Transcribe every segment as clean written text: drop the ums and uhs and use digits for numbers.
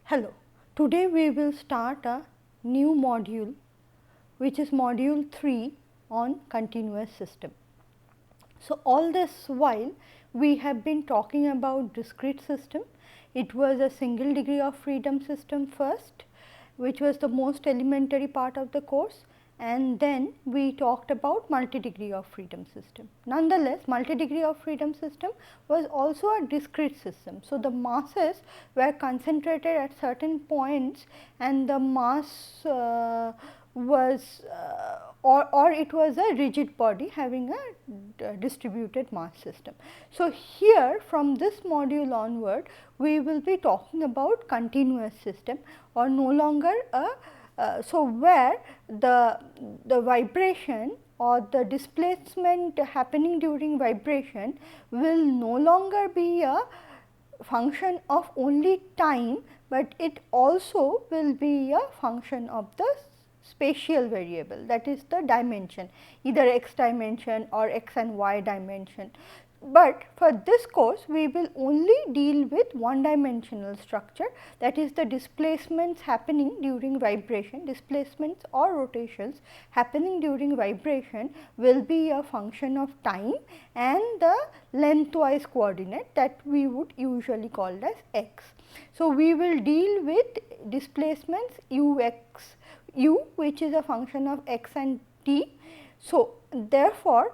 Hello, today we will start a new module which is module 3 on continuous system. So, all this while we have been talking about discrete system. It was a single degree of freedom system first, which was the most elementary part of the course, and then we talked about multi-degree of freedom system. Nonetheless, multi-degree of freedom system was also a discrete system. So, the masses were concentrated at certain points and the mass was or it was a rigid body having a distributed mass system. So, here from this module onward we will be talking about continuous system or no longer a so where the vibration or the displacement happening during vibration will no longer be a function of only time, but it also will be a function of the spatial variable, that is the dimension, either x dimension or x and y dimension. But for this course we will only deal with one dimensional structure, that is the displacements happening during vibration. Displacements or rotations happening during vibration will be a function of time and the lengthwise coordinate that we would usually call as x. So, we will deal with displacements u which is a function of x and t. So, therefore,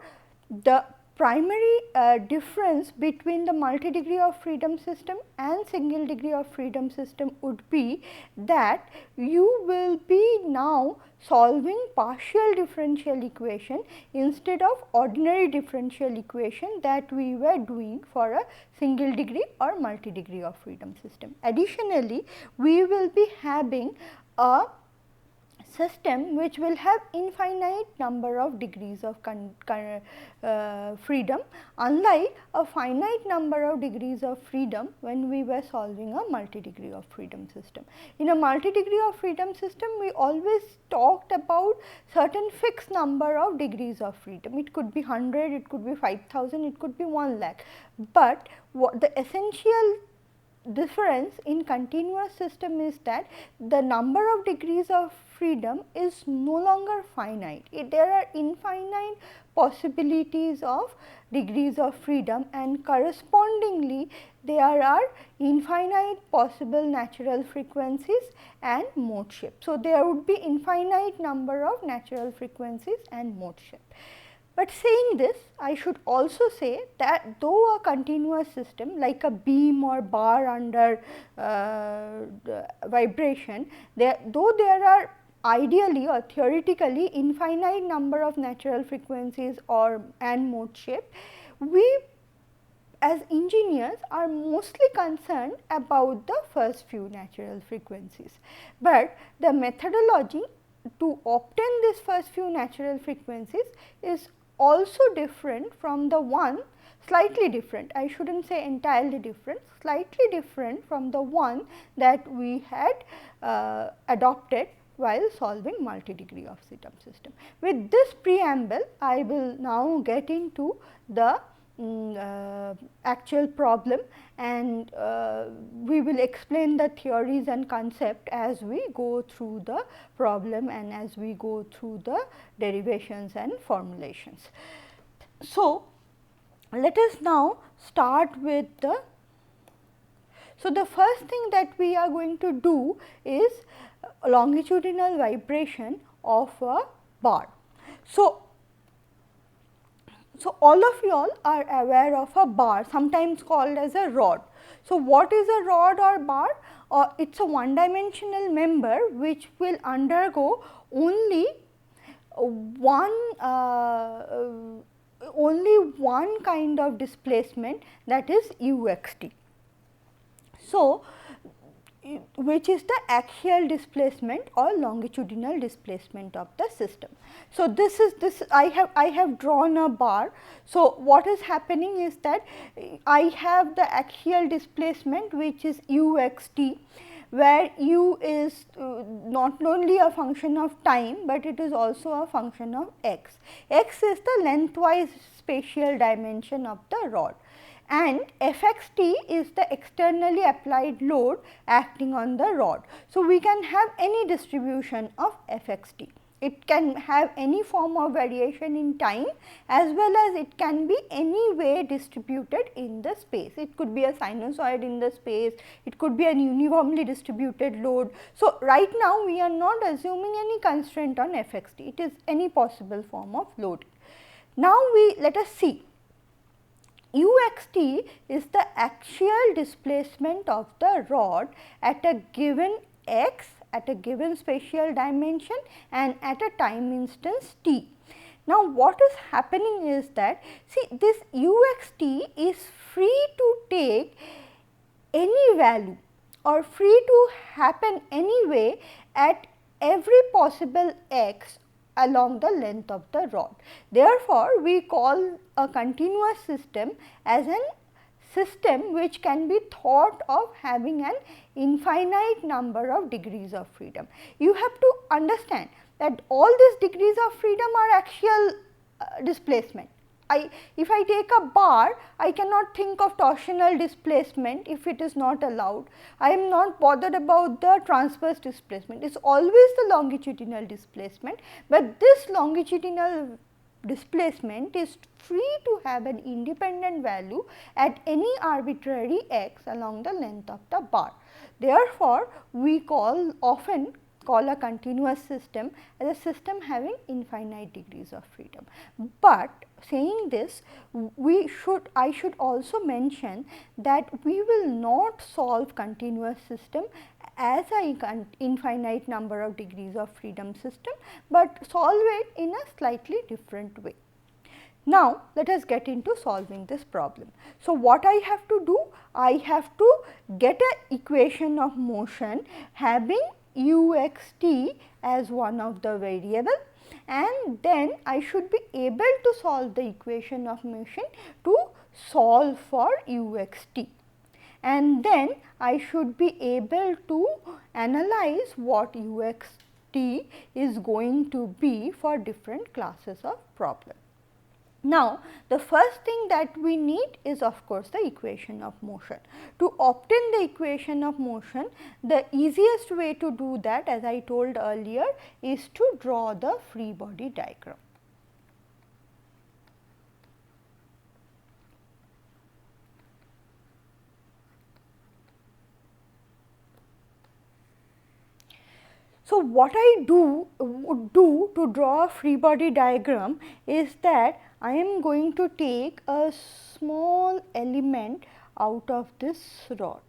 the primary difference between the multi-degree of freedom system and single degree of freedom system would be that you will be now solving partial differential equation instead of ordinary differential equation that we were doing for a single degree or multi-degree of freedom system. Additionally, we will be having a system which will have infinite number of degrees of freedom, unlike a finite number of degrees of freedom when we were solving a multi-degree of freedom system. In a multi-degree of freedom system, we always talked about certain fixed number of degrees of freedom. It could be 100, it could be 5,000, it could be 1 lakh, but what the essential difference in continuous system is that the number of degrees of freedom is no longer finite. There are infinite possibilities of degrees of freedom and correspondingly there are infinite possible natural frequencies and mode shape. So, there would be infinite number of natural frequencies and mode shape. But saying this, I should also say that though a continuous system like a beam or bar under vibration, though there are ideally or theoretically infinite number of natural frequencies or and mode shape, we as engineers are mostly concerned about the first few natural frequencies, but the methodology to obtain this first few natural frequencies is also different from the one, slightly different, I should not say entirely different, slightly different from the one that we had adopted while solving multi-degree of freedom system. With this preamble, I will now get into the actual problem and we will explain the theories and concept as we go through the problem and as we go through the derivations and formulations. So, let us now start with the. So, the first thing that we are going to do is longitudinal vibration of a bar. So, all of you all are aware of a bar, sometimes called as a rod. So, what is a rod or bar? It is a one dimensional member which will undergo only one kind of displacement, that is uxt. So, which is the axial displacement or longitudinal displacement of the system. So, this I have drawn a bar. So, what is happening is that I have the axial displacement which is uxt, where u is not only a function of time, but it is also a function of x. X is the lengthwise spatial dimension of the rod. and Fxt is the externally applied load acting on the rod. So, we can have any distribution of Fxt. It can have any form of variation in time as well as it can be any way distributed in the space. It could be a sinusoid in the space, it could be an uniformly distributed load. So, right now we are not assuming any constraint on Fxt, it is any possible form of load. Now, let us see. Uxt is the axial displacement of the rod at a given x at a given spatial dimension and at a time instance t. Now, what is happening is that, see, this Uxt is free to take any value or free to happen anyway at every possible x along the length of the rod. Therefore, we call a continuous system as an system which can be thought of having an infinite number of degrees of freedom. You have to understand that all these degrees of freedom are axial displacement. If I take a bar, I cannot think of torsional displacement if it is not allowed. I am not bothered about the transverse displacement, it is always the longitudinal displacement, but this longitudinal displacement is free to have an independent value at any arbitrary x along the length of the bar. Therefore, we often call a continuous system as a system having infinite degrees of freedom. But saying this, I should also mention that we will not solve continuous system as an infinite number of degrees of freedom system, but solve it in a slightly different way. Now, let us get into solving this problem. So, what I have to do? I have to get an equation of motion having Uxt as one of the variable, and then I should be able to solve the equation of motion to solve for Uxt. And then I should be able to analyze what Uxt is going to be for different classes of problem. Now, the first thing that we need is of course the equation of motion. To obtain the equation of motion, the easiest way to do that, as I told earlier, is to draw the free body diagram. So, what I would do to draw a free body diagram is that I am going to take a small element out of this rod,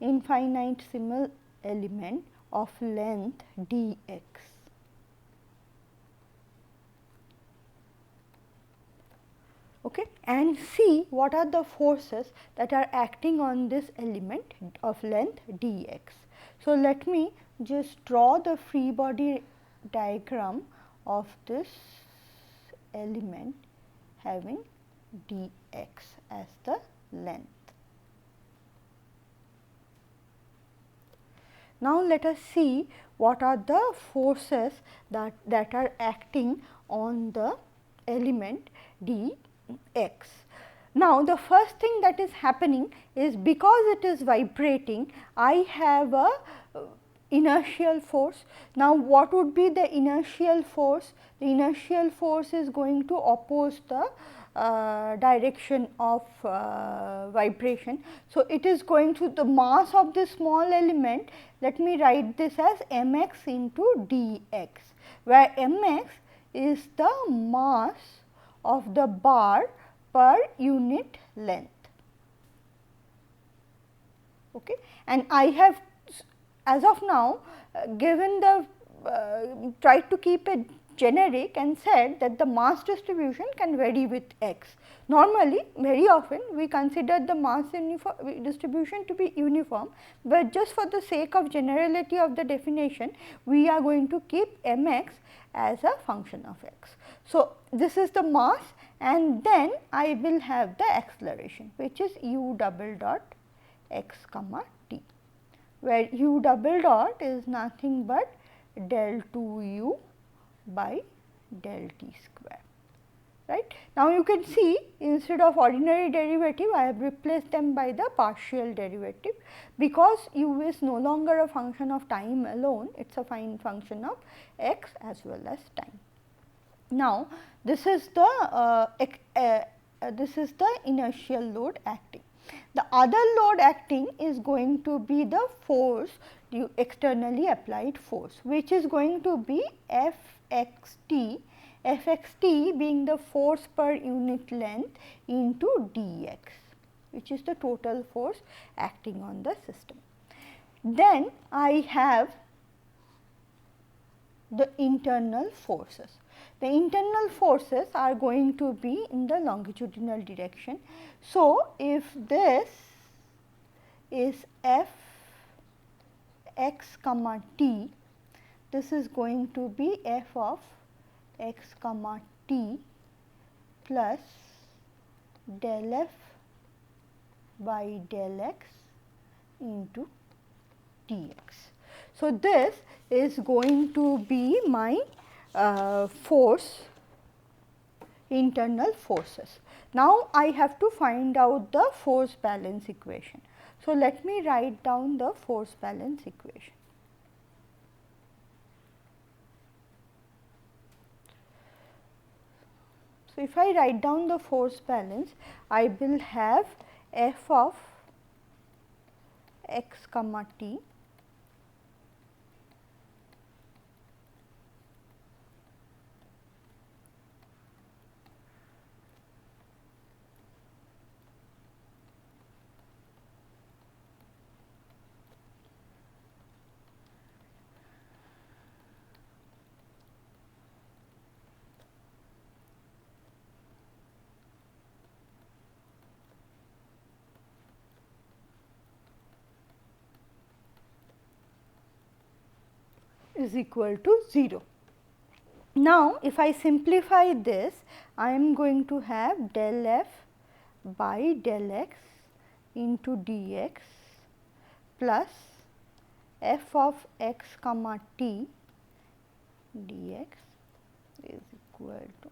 infinitesimal element of length dx. Okay, and see what are the forces that are acting on this element of length dx. So, let me just draw the free body diagram of this element having dx as the length. Now, let us see what are the forces that are acting on the element dx. Now, the first thing that is happening is, because it is vibrating, I have a inertial force. Now, what would be the inertial force? The inertial force is going to oppose the direction of vibration. So, it is going to the mass of this small element. Let me write this as mx into dx, where mx is the mass of the bar per unit length. Okay. And I have, as of now, given the tried to keep it generic and said that the mass distribution can vary with x. Normally, very often we consider the mass distribution to be uniform, but just for the sake of generality of the definition, we are going to keep mx as a function of x. So, this is the mass, and then I will have the acceleration, which is u double dot x comma t, where u double dot is nothing but del 2 u by del t square. right. Now, you can see instead of ordinary derivative, I have replaced them by the partial derivative, because u is no longer a function of time alone, it is a fine function of x as well as time. Now, this is the inertial load acting. The other load acting is going to be the force, the externally applied force, which is going to be F x t, F x t being the force per unit length into d x, which is the total force acting on the system. Then I have the internal forces. The internal forces are going to be in the longitudinal direction. So, if this is f x comma t, this is going to be f of x comma t plus del f by del x into dx. So, this is going to be my force, internal forces. Now, I have to find out the force balance equation. So, let me write down the force balance equation. So, if I write down the force balance, I will have f of x comma t is equal to 0. Now, if I simplify this, I am going to have del f by del x into dx plus f of x comma t dx is equal to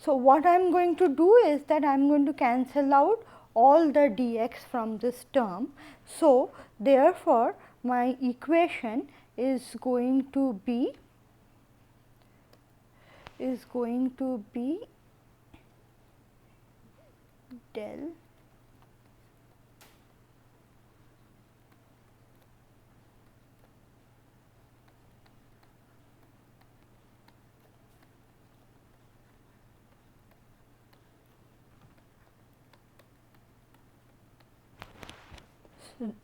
So, what I am going to do is that I am going to cancel out all the dx from this term. So, therefore, my equation is going to be del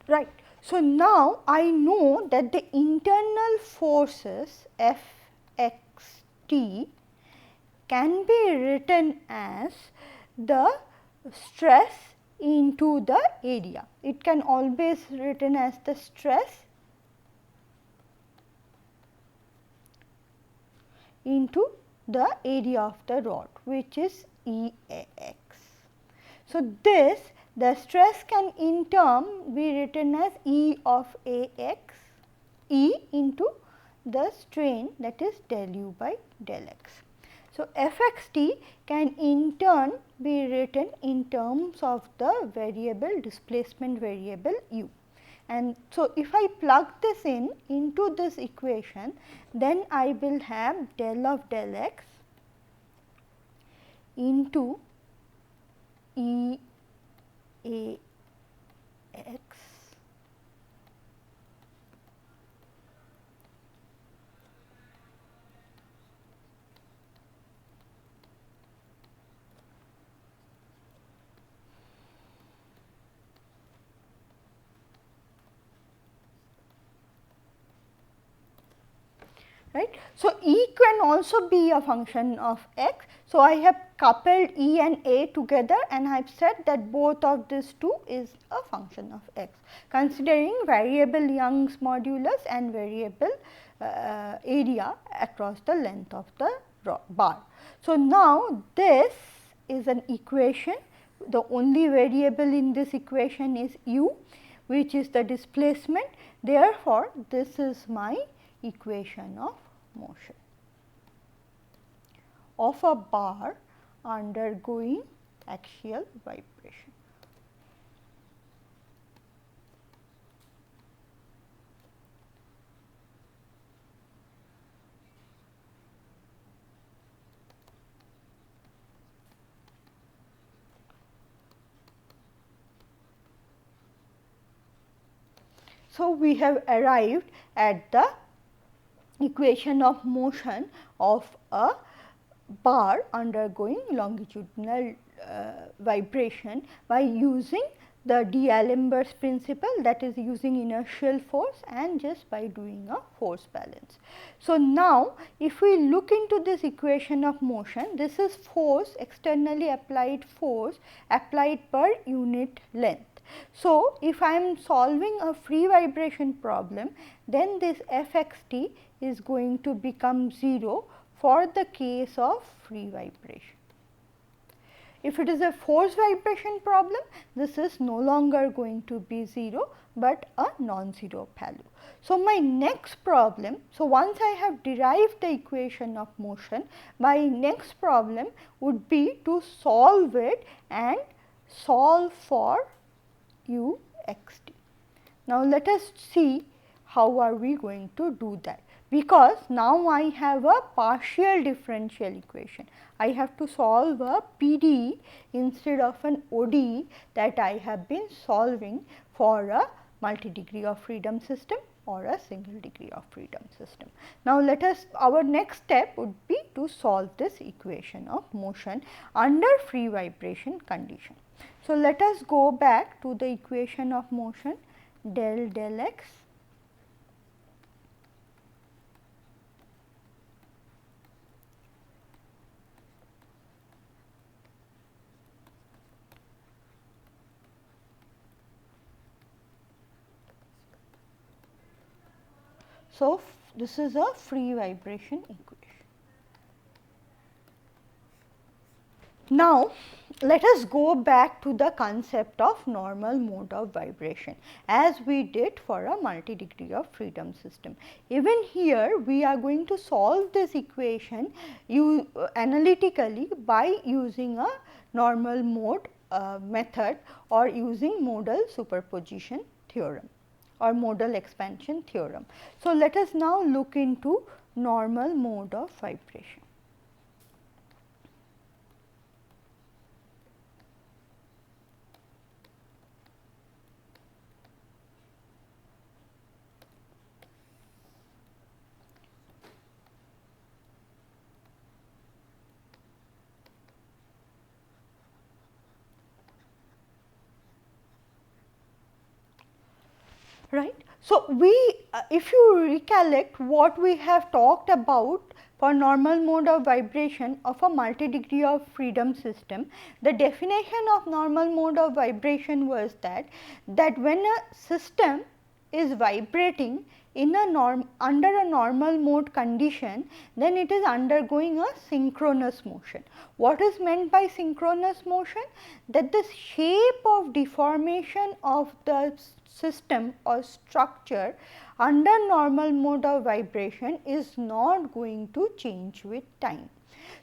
right. So, now I know that the internal forces F x t can be written as the stress into the area. It can always written as the stress into the area of the rod, which is E A x. So, the stress can in turn be written as E of A x, E into the strain, that is del u by del x. So, f x t can in turn be written in terms of the variable displacement variable u. And so, if I plug this into this equation, then I will have del of del x into E A x right. So, E can also be a function of x. So, I have coupled E and A together and I have said that both of these two is a function of x, considering variable Young's modulus and variable area across the length of the bar. So, now this is an equation, the only variable in this equation is u, which is the displacement. Therefore, this is my equation of motion of a bar undergoing axial vibration. So, we have arrived at the equation of motion of a bar undergoing longitudinal vibration by using the D'Alembert's principle, that is using inertial force and just by doing a force balance. So, now if we look into this equation of motion, this is force, externally applied force applied per unit length. So, if I am solving a free vibration problem, then this Fxt is going to become 0 for the case of free vibration. If it is a force vibration problem, this is no longer going to be 0, but a non-zero value. So, my next problem, so once I have derived the equation of motion, my next problem would be to solve it and solve for u x t. Now, let us see how are we going to do that, because now I have a partial differential equation. I have to solve a PDE instead of an ODE that I have been solving for a multi-degree of freedom system or a single degree of freedom system. Now, let us, our next step would be to solve this equation of motion under free vibration condition. So, let us go back to the equation of motion del x So, this is a free vibration equation. Now, let us go back to the concept of normal mode of vibration as we did for a multi-degree of freedom system. Even here we are going to solve this equation analytically by using a normal mode method or using modal superposition theorem or modal expansion theorem. So, let us now look into normal mode of vibration. Right. So, we if you recollect what we have talked about for normal mode of vibration of a multi-degree of freedom system, the definition of normal mode of vibration was that when a system is vibrating in a under a normal mode condition, then it is undergoing a synchronous motion. What is meant by synchronous motion? That the shape of deformation of the system or structure under normal mode of vibration is not going to change with time.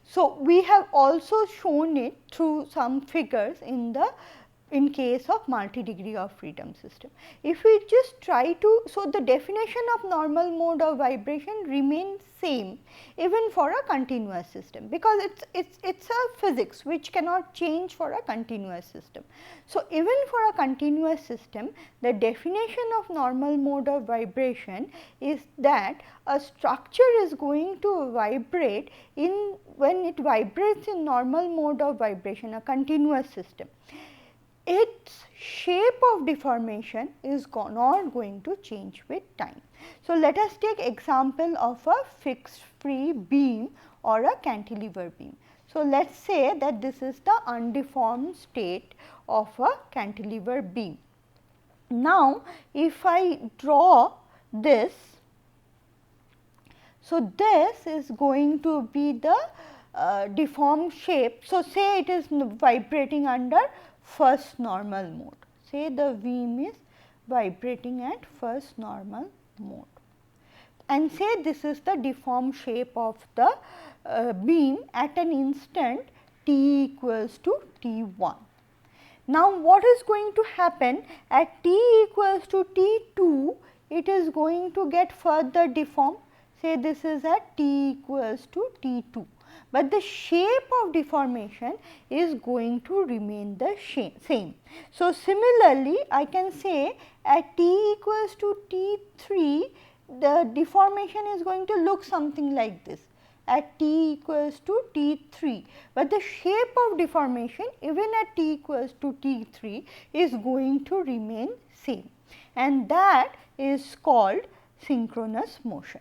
So, we have also shown it through some figures in case of multi-degree of freedom system. If we just try to, so the definition of normal mode of vibration remains same even for a continuous system, because it's a physics which cannot change for a continuous system. So, even for a continuous system, the definition of normal mode of vibration is that a structure is going to vibrate when it vibrates in normal mode of vibration, a continuous system. Its shape of deformation is not going to change with time. So, let us take example of a fixed free beam or a cantilever beam. So, let us say that this is the undeformed state of a cantilever beam. Now, if I draw this, so this is going to be the deformed shape. So, say it is vibrating under first normal mode, say the beam is vibrating at first normal mode, and say this is the deformed shape of the beam at an instant t equals to t1. Now, what is going to happen at t equals to t2, it is going to get further deformed. Say this is at t equals to t2, but the shape of deformation is going to remain the same. So, similarly, I can say at t equals to t3, the deformation is going to look something like this at t equals to t3, but the shape of deformation even at t equals to t3 is going to remain same, and that is called synchronous motion.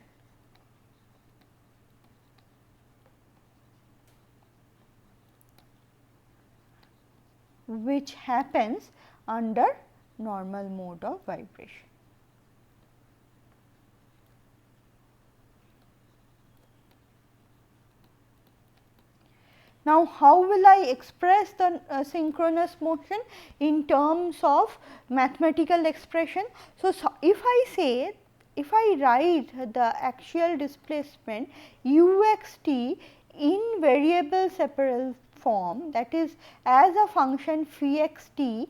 Which happens under normal mode of vibration. Now, how will I express the synchronous motion in terms of mathematical expression? So, if I write the axial displacement uxt in variable separable form, that is as a function phi x t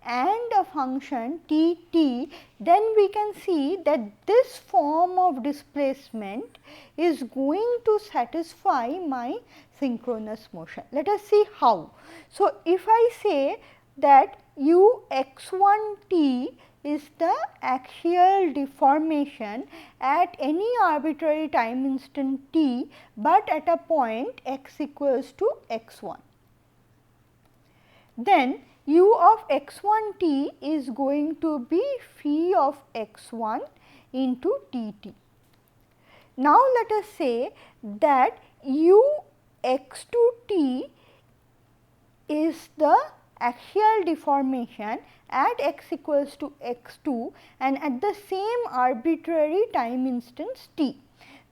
and a function t t, then we can see that this form of displacement is going to satisfy my synchronous motion. Let us see how. So, if I say that u x1 t is the axial deformation at any arbitrary time instant t, but at a point x equals to x1, then u of x1 t is going to be phi of x1 into t t. Now, let us say that u x2 t is the axial deformation at x equals to x2 and at the same arbitrary time instance t,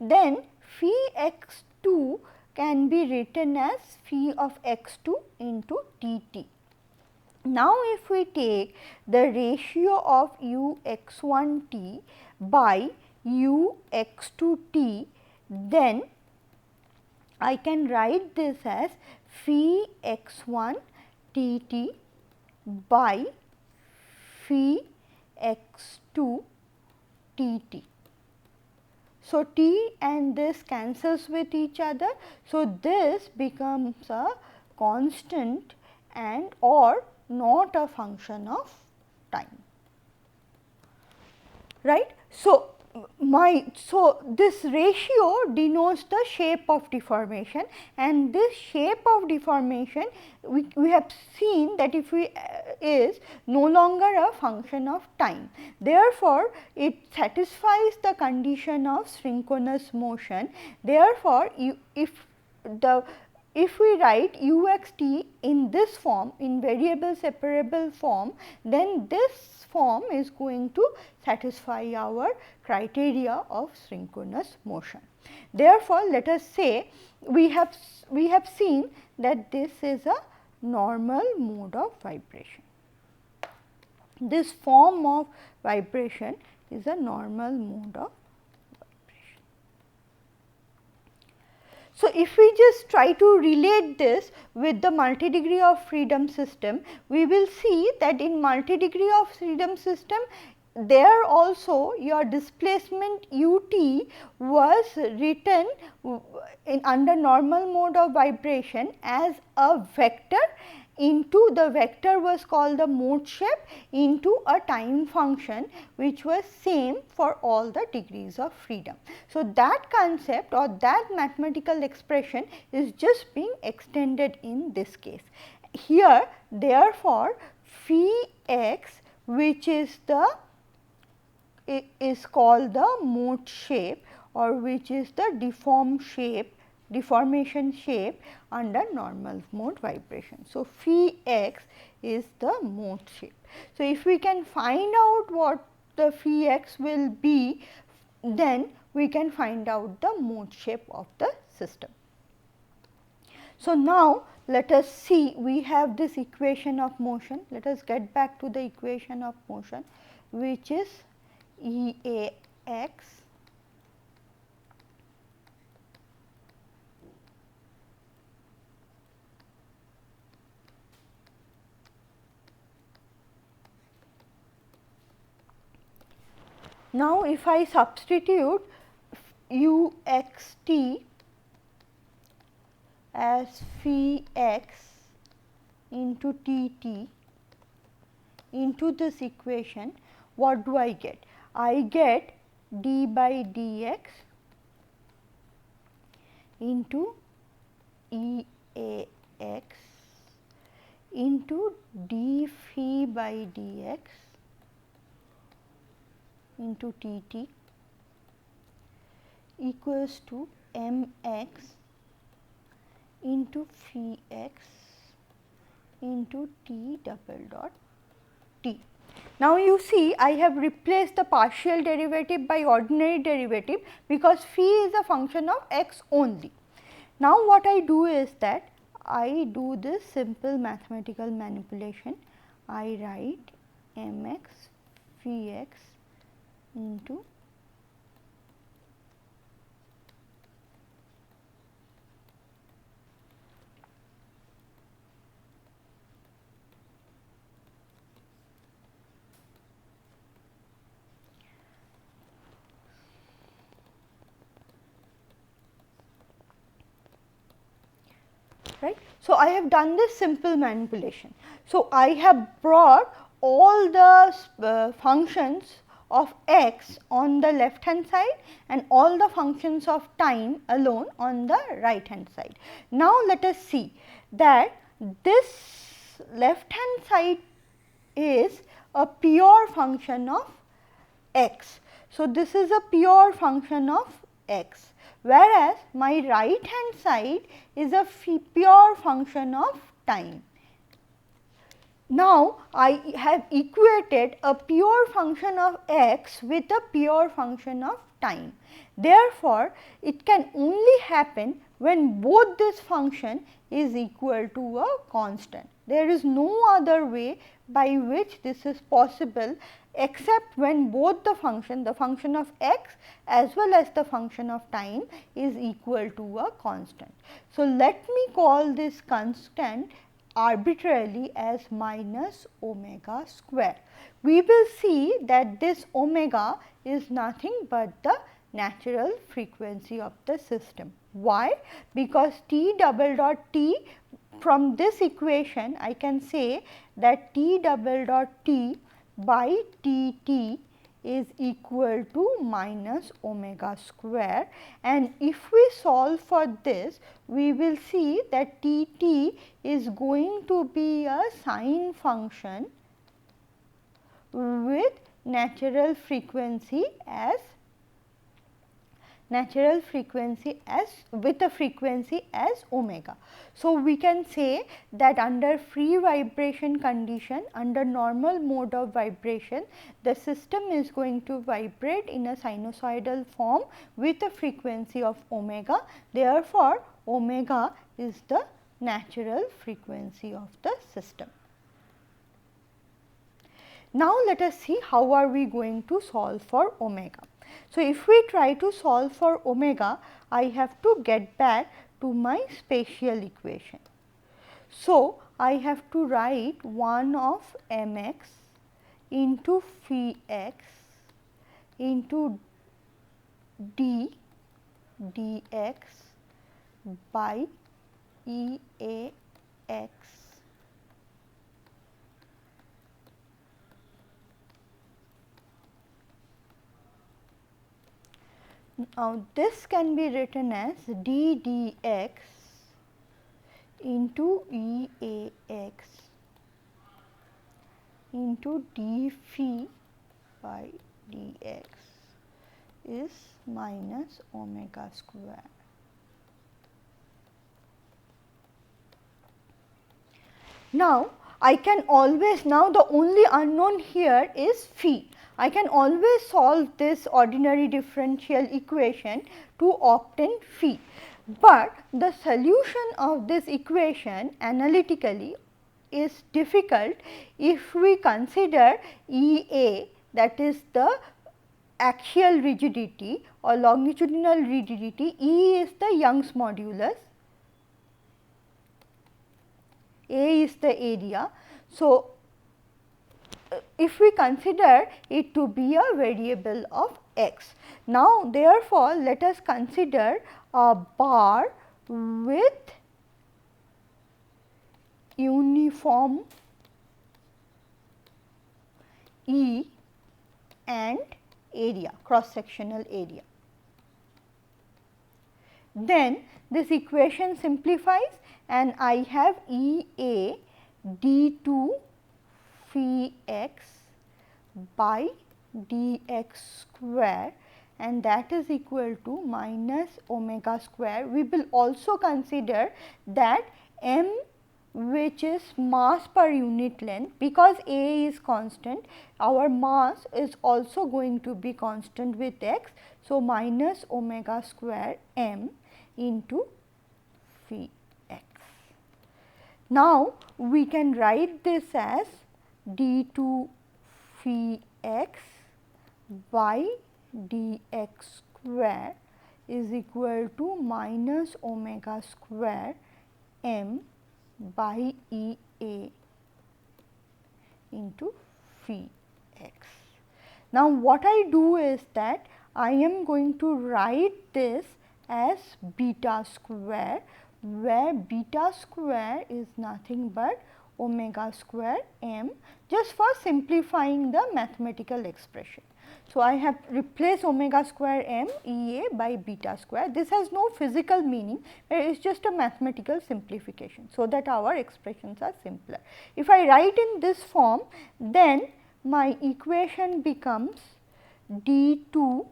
then phi x2 can be written as phi of x2 into t t. Now, if we take the ratio of u x1 t by u x2 t, then I can write this as phi x1 t t by phi x2 t t. So, t and this cancels with each other. So, this becomes a constant and or not a function of time, right. So, this ratio denotes the shape of deformation, and this shape of deformation we have seen that if we is no longer a function of time. Therefore, it satisfies the condition of synchronous motion. Therefore, if we write u x t in this form, in variable separable form, then this form is going to satisfy our criteria of synchronous motion. Therefore, let us say we have seen that this is a normal mode of vibration. This form of vibration is a normal mode of vibration. So, if we just try to relate this with the multi-degree of freedom system, we will see that in multi-degree of freedom system, there also your displacement ut was written in under normal mode of vibration as a vector into the vector was called the mode shape into a time function which was same for all the degrees of freedom. So, that concept or that mathematical expression is just being extended in this case. Here therefore, phi x, which is called the mode shape or which is the deformation shape under normal mode vibration. So, phi x is the mode shape. So, if we can find out what the phi x will be, then we can find out the mode shape of the system. So, now let us see, we have this equation of motion. Let us get back to the equation of motion. which is EAX Now, if I substitute uxt as phi x into tt into this equation, what do I get? I get d by dx into EAX into d phi by dx into tt equals to mx into phi x into t double dot t. Now, you see I have replaced the partial derivative by ordinary derivative because phi is a function of x only. Now, what I do is that I do this simple mathematical manipulation. I write mx phi x into right. So, I have done this simple manipulation. So, I have brought all the functions of x on the left hand side and all the functions of time alone on the right hand side. Now, let us see that this left hand side is a pure function of x. So, this is a pure function of x, whereas my right hand side is a pure function of time. Now, I have equated a pure function of x with a pure function of time. Therefore, it can only happen when both this function is equal to a constant. There is no other way by which this is possible except when both the function of x as well as the function of time is equal to a constant. So, let me call this constant arbitrarily as minus omega square. We will see that this omega is nothing but the natural frequency of the system. Why? Because t double dot t, from this equation I can say that t double dot t by t t is equal to minus omega square, and if we solve for this, we will see that t t is going to be a sine function with natural frequency as with a frequency as omega. So, we can say that under free vibration condition, under normal mode of vibration, the system is going to vibrate in a sinusoidal form with a frequency of omega. Therefore, omega is the natural frequency of the system. Now, let us see how are we going to solve for omega. So, if we try to solve for omega, I have to get back to my spatial equation. So, I have to write 1 of mx into phi x into d dx by EAX. Now, this can be written as d dx into EAX into d phi by dx is minus omega square. Now, I can always, now the only unknown here is phi. I can always solve this ordinary differential equation to obtain phi, but the solution of this equation analytically is difficult if we consider EA that is the axial rigidity or longitudinal rigidity, E is the Young's modulus, A is the area. So, if we consider it to be a variable of x. Now, therefore, let us consider a bar with uniform E and area, cross sectional area. Then this equation simplifies and I have E A d2 phi x by dx square, and that is equal to minus omega square. We will also consider that m, which is mass per unit length, because A is constant, our mass is also going to be constant with x. So, minus omega square m into phi x. Now, we can write this as d2 phi x by dx square is equal to minus omega square m by E A into phi x. Now, what I do is that I am going to write this as beta square, where beta square is nothing but omega square m, just for simplifying the mathematical expression. So, I have replaced omega square m E A by beta square. This has no physical meaning, it is just a mathematical simplification, so that our expressions are simpler. If I write in this form, then my equation becomes d2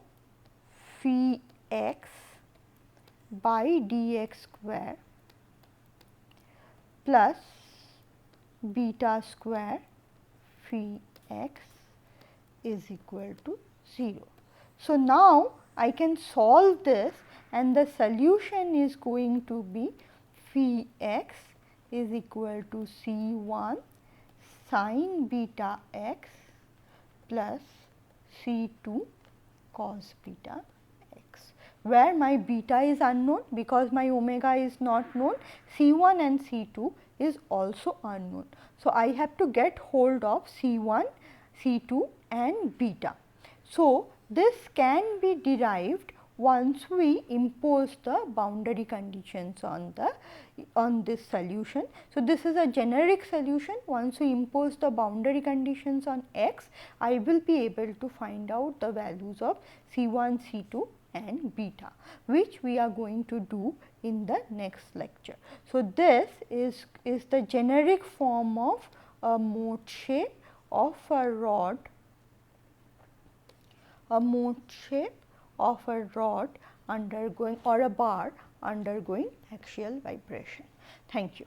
phi x by dx square plus beta square phi x is equal to 0. So, now I can solve this and the solution is going to be phi x is equal to C1 sin beta x plus C2 cos beta x, where my beta is unknown because my omega is not known, C1 and C2 is also unknown. So, I have to get hold of C1, C2 and beta. So, this can be derived once we impose the boundary conditions on this solution. So, this is a generic solution. Once we impose the boundary conditions on x, I will be able to find out the values of C1, C2 and beta, which we are going to do in the next lecture. So, this is the generic form of a mode shape of a rod, undergoing, or a bar undergoing axial vibration. Thank you.